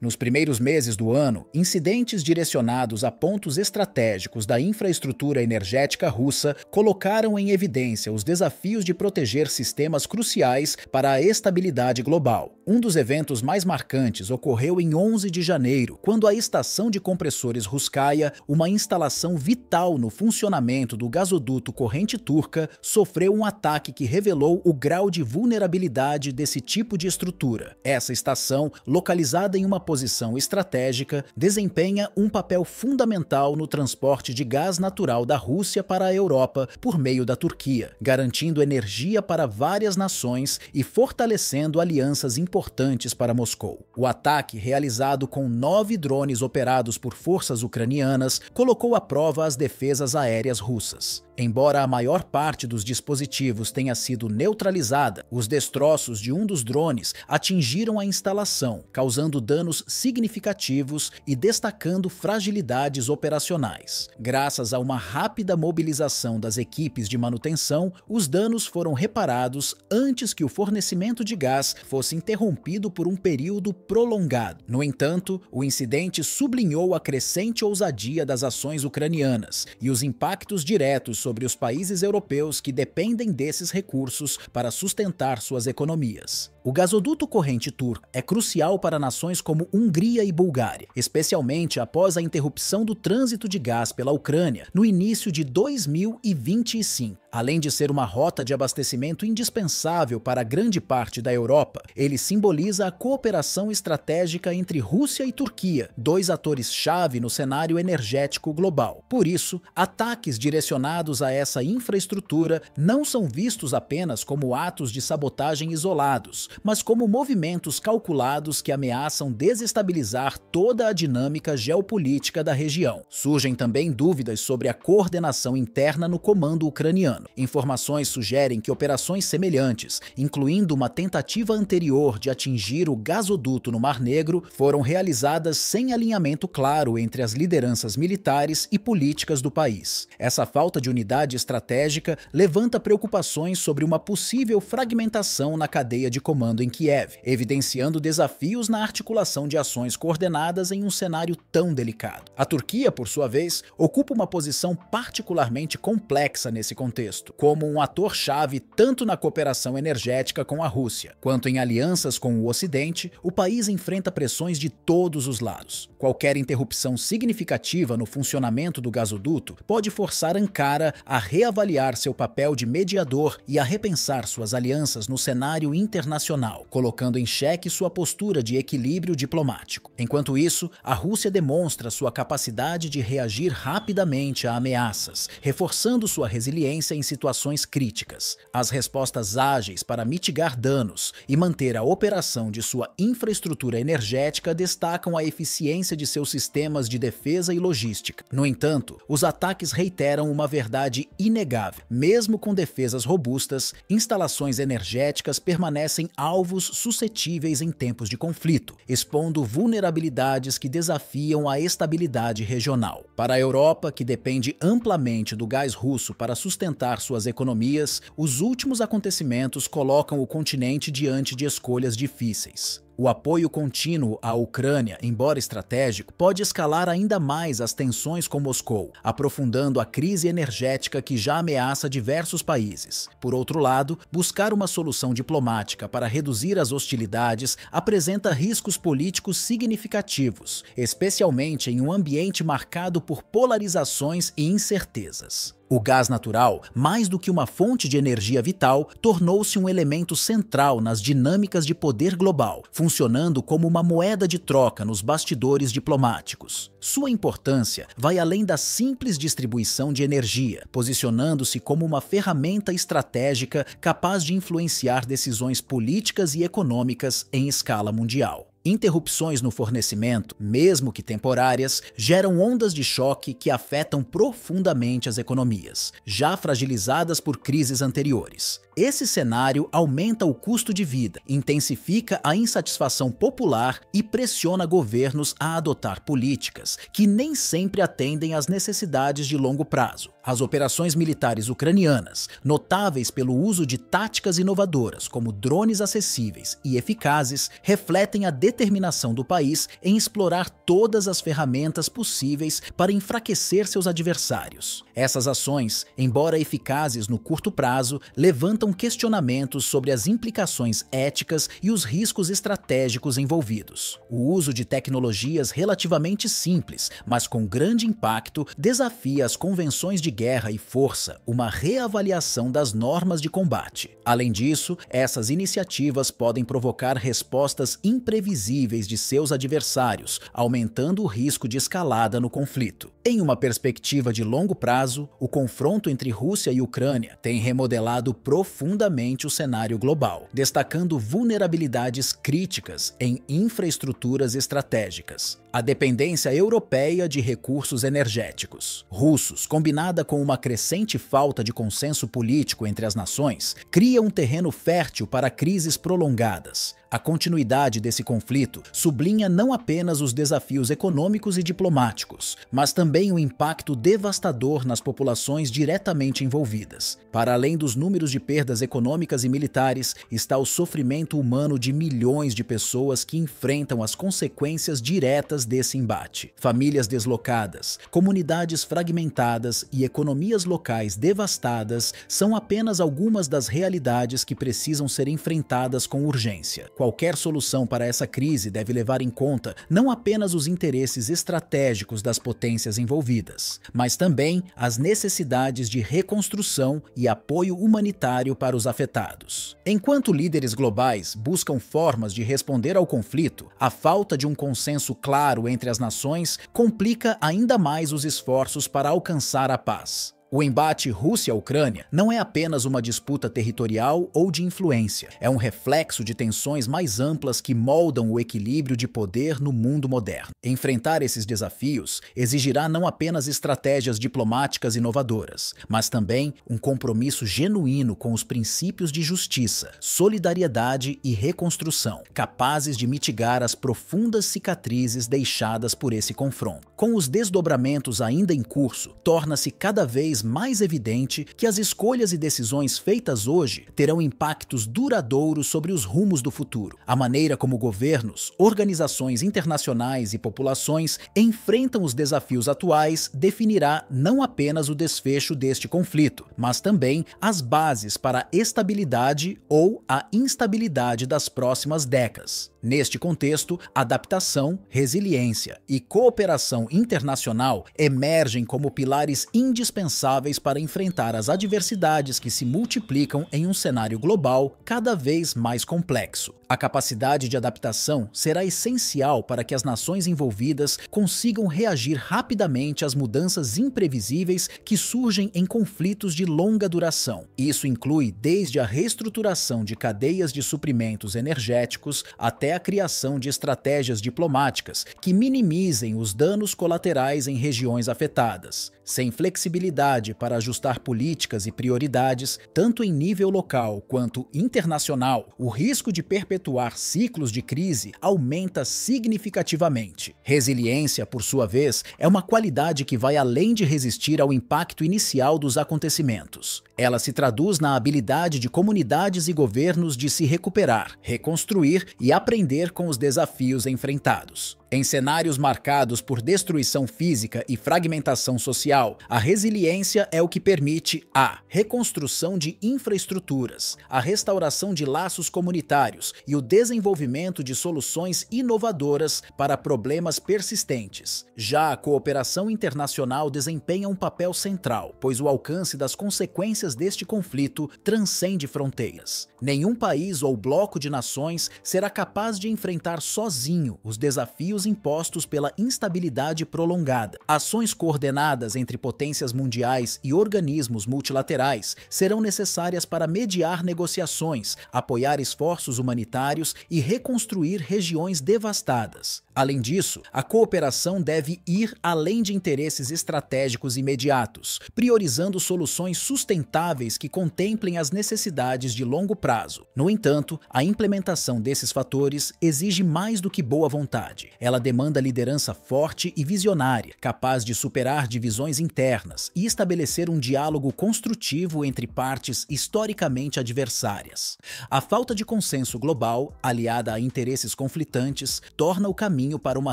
Nos primeiros meses do ano, incidentes direcionados a pontos estratégicos da infraestrutura energética russa colocaram em evidência os desafios de proteger sistemas cruciais para a estabilidade global. Um dos eventos mais marcantes ocorreu em 11 de janeiro, quando a estação de compressores Russkaya, uma instalação vital no funcionamento do gasoduto corrente turca, sofreu um ataque que revelou o grau de vulnerabilidade desse tipo de estrutura. Essa estação, localizada em uma posição estratégica, desempenha um papel fundamental no transporte de gás natural da Rússia para a Europa por meio da Turquia, garantindo energia para várias nações e fortalecendo alianças importantes para Moscou. O ataque, realizado com 9 drones operados por forças ucranianas, colocou à prova as defesas aéreas russas. Embora a maior parte dos dispositivos tenha sido neutralizada, os destroços de um dos drones atingiram a instalação, causando danos significativos e destacando fragilidades operacionais. Graças a uma rápida mobilização das equipes de manutenção, os danos foram reparados antes que o fornecimento de gás fosse interrompido por um período prolongado. No entanto, o incidente sublinhou a crescente ousadia das ações ucranianas e os impactos diretos sobre os países europeus que dependem desses recursos para sustentar suas economias. O gasoduto corrente turco é crucial para nações como Hungria e Bulgária, especialmente após a interrupção do trânsito de gás pela Ucrânia no início de 2025. Além de ser uma rota de abastecimento indispensável para grande parte da Europa, ele simboliza a cooperação estratégica entre Rússia e Turquia, dois atores-chave no cenário energético global. Por isso, ataques direcionados a essa infraestrutura não são vistos apenas como atos de sabotagem isolados, mas como movimentos calculados que ameaçam desestabilizar toda a dinâmica geopolítica da região. Surgem também dúvidas sobre a coordenação interna no comando ucraniano. Informações sugerem que operações semelhantes, incluindo uma tentativa anterior de atingir o gasoduto no Mar Negro, foram realizadas sem alinhamento claro entre as lideranças militares e políticas do país. Essa falta de unidade estratégica levanta preocupações sobre uma possível fragmentação na cadeia de comando em Kiev, evidenciando desafios na articulação de ações coordenadas em um cenário tão delicado. A Turquia, por sua vez, ocupa uma posição particularmente complexa nesse contexto, como um ator-chave tanto na cooperação energética com a Rússia, quanto em alianças com o Ocidente. O país enfrenta pressões de todos os lados. Qualquer interrupção significativa no funcionamento do gasoduto pode forçar Ankara a reavaliar seu papel de mediador e a repensar suas alianças no cenário internacional, colocando em xeque sua postura de equilíbrio diplomático. Enquanto isso, a Rússia demonstra sua capacidade de reagir rapidamente a ameaças, reforçando sua resiliência em situações críticas. As respostas ágeis para mitigar danos e manter a operação de sua infraestrutura energética destacam a eficiência de seus sistemas de defesa e logística. No entanto, os ataques reiteram uma verdade inegável. Mesmo com defesas robustas, instalações energéticas permanecem alvos suscetíveis em tempos de conflito, expondo vulnerabilidades que desafiam a estabilidade regional. Para a Europa, que depende amplamente do gás russo para sustentar suas economias, os últimos acontecimentos colocam o continente diante de escolhas difíceis. O apoio contínuo à Ucrânia, embora estratégico, pode escalar ainda mais as tensões com Moscou, aprofundando a crise energética que já ameaça diversos países. Por outro lado, buscar uma solução diplomática para reduzir as hostilidades apresenta riscos políticos significativos, especialmente em um ambiente marcado por polarizações e incertezas. O gás natural, mais do que uma fonte de energia vital, tornou-se um elemento central nas dinâmicas de poder global, funcionando como uma moeda de troca nos bastidores diplomáticos. Sua importância vai além da simples distribuição de energia, posicionando-se como uma ferramenta estratégica capaz de influenciar decisões políticas e econômicas em escala mundial. Interrupções no fornecimento, mesmo que temporárias, geram ondas de choque que afetam profundamente as economias, já fragilizadas por crises anteriores. Esse cenário aumenta o custo de vida, intensifica a insatisfação popular e pressiona governos a adotar políticas que nem sempre atendem às necessidades de longo prazo. As operações militares ucranianas, notáveis pelo uso de táticas inovadoras como drones acessíveis e eficazes, refletem a determinação do país em explorar todas as ferramentas possíveis para enfraquecer seus adversários. Essas ações, embora eficazes no curto prazo, levantam questionamentos sobre as implicações éticas e os riscos estratégicos envolvidos. O uso de tecnologias relativamente simples, mas com grande impacto, desafia as convenções de guerra e força uma reavaliação das normas de combate. Além disso, essas iniciativas podem provocar respostas imprevisíveis de seus adversários, aumentando o risco de escalada no conflito. Em uma perspectiva de longo prazo, o confronto entre Rússia e Ucrânia tem remodelado profundamente o cenário global, destacando vulnerabilidades críticas em infraestruturas estratégicas. A dependência europeia de recursos energéticos russos, combinada com uma crescente falta de consenso político entre as nações, cria um terreno fértil para crises prolongadas. A continuidade desse conflito sublinha não apenas os desafios econômicos e diplomáticos, mas também o impacto devastador nas populações diretamente envolvidas. Para além dos números de perdas econômicas e militares, está o sofrimento humano de milhões de pessoas que enfrentam as consequências diretas desse embate. Famílias deslocadas, comunidades fragmentadas e economias locais devastadas são apenas algumas das realidades que precisam ser enfrentadas com urgência. Qualquer solução para essa crise deve levar em conta não apenas os interesses estratégicos das potências envolvidas, mas também as necessidades de reconstrução e apoio humanitário para os afetados. Enquanto líderes globais buscam formas de responder ao conflito, a falta de um consenso claro entre as nações complica ainda mais os esforços para alcançar a paz. O embate Rússia-Ucrânia não é apenas uma disputa territorial ou de influência, é um reflexo de tensões mais amplas que moldam o equilíbrio de poder no mundo moderno. Enfrentar esses desafios exigirá não apenas estratégias diplomáticas inovadoras, mas também um compromisso genuíno com os princípios de justiça, solidariedade e reconstrução, capazes de mitigar as profundas cicatrizes deixadas por esse confronto. Com os desdobramentos ainda em curso, torna-se cada vez mais evidente que as escolhas e decisões feitas hoje terão impactos duradouros sobre os rumos do futuro. A maneira como governos, organizações internacionais e populações enfrentam os desafios atuais definirá não apenas o desfecho deste conflito, mas também as bases para a estabilidade ou a instabilidade das próximas décadas. Neste contexto, adaptação, resiliência e cooperação internacional emergem como pilares indispensáveis para enfrentar as adversidades que se multiplicam em um cenário global cada vez mais complexo. A capacidade de adaptação será essencial para que as nações envolvidas consigam reagir rapidamente às mudanças imprevisíveis que surgem em conflitos de longa duração. Isso inclui desde a reestruturação de cadeias de suprimentos energéticos até a criação de estratégias diplomáticas que minimizem os danos colaterais em regiões afetadas. Sem flexibilidade para ajustar políticas e prioridades, tanto em nível local quanto internacional, o risco de perpetuar ciclos de crise aumenta significativamente. Resiliência, por sua vez, é uma qualidade que vai além de resistir ao impacto inicial dos acontecimentos. Ela se traduz na habilidade de comunidades e governos de se recuperar, reconstruir e aprender com os desafios enfrentados. Em cenários marcados por destruição física e fragmentação social, a resiliência é o que permite a reconstrução de infraestruturas, a restauração de laços comunitários e o desenvolvimento de soluções inovadoras para problemas persistentes. Já a cooperação internacional desempenha um papel central, pois o alcance das consequências deste conflito transcende fronteiras. Nenhum país ou bloco de nações será capaz de enfrentar sozinho os desafios impostos pela instabilidade prolongada. Ações coordenadas entre potências mundiais e organismos multilaterais serão necessárias para mediar negociações, apoiar esforços humanitários e reconstruir regiões devastadas. Além disso, a cooperação deve ir além de interesses estratégicos imediatos, priorizando soluções sustentáveis que contemplem as necessidades de longo prazo. No entanto, a implementação desses fatores exige mais do que boa vontade. Ela demanda liderança forte e visionária, capaz de superar divisões internas e estabelecer um diálogo construtivo entre partes historicamente adversárias. A falta de consenso global, aliada a interesses conflitantes, torna o caminho para uma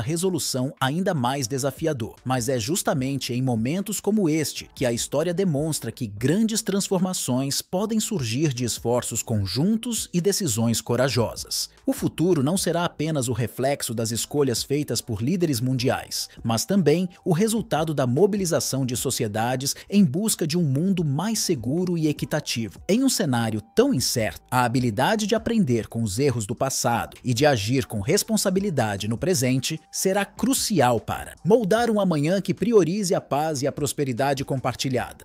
resolução ainda mais desafiador. Mas é justamente em momentos como este que a história demonstra que grandes transformações podem surgir de esforços conjuntos e decisões corajosas. O futuro não será apenas o reflexo das escolhas feitas por líderes mundiais, mas também o resultado da mobilização de sociedades em busca de um mundo mais seguro e equitativo. Em um cenário tão incerto, a habilidade de aprender com os erros do passado e de agir com responsabilidade no presente será crucial para moldar um amanhã que priorize a paz e a prosperidade compartilhada.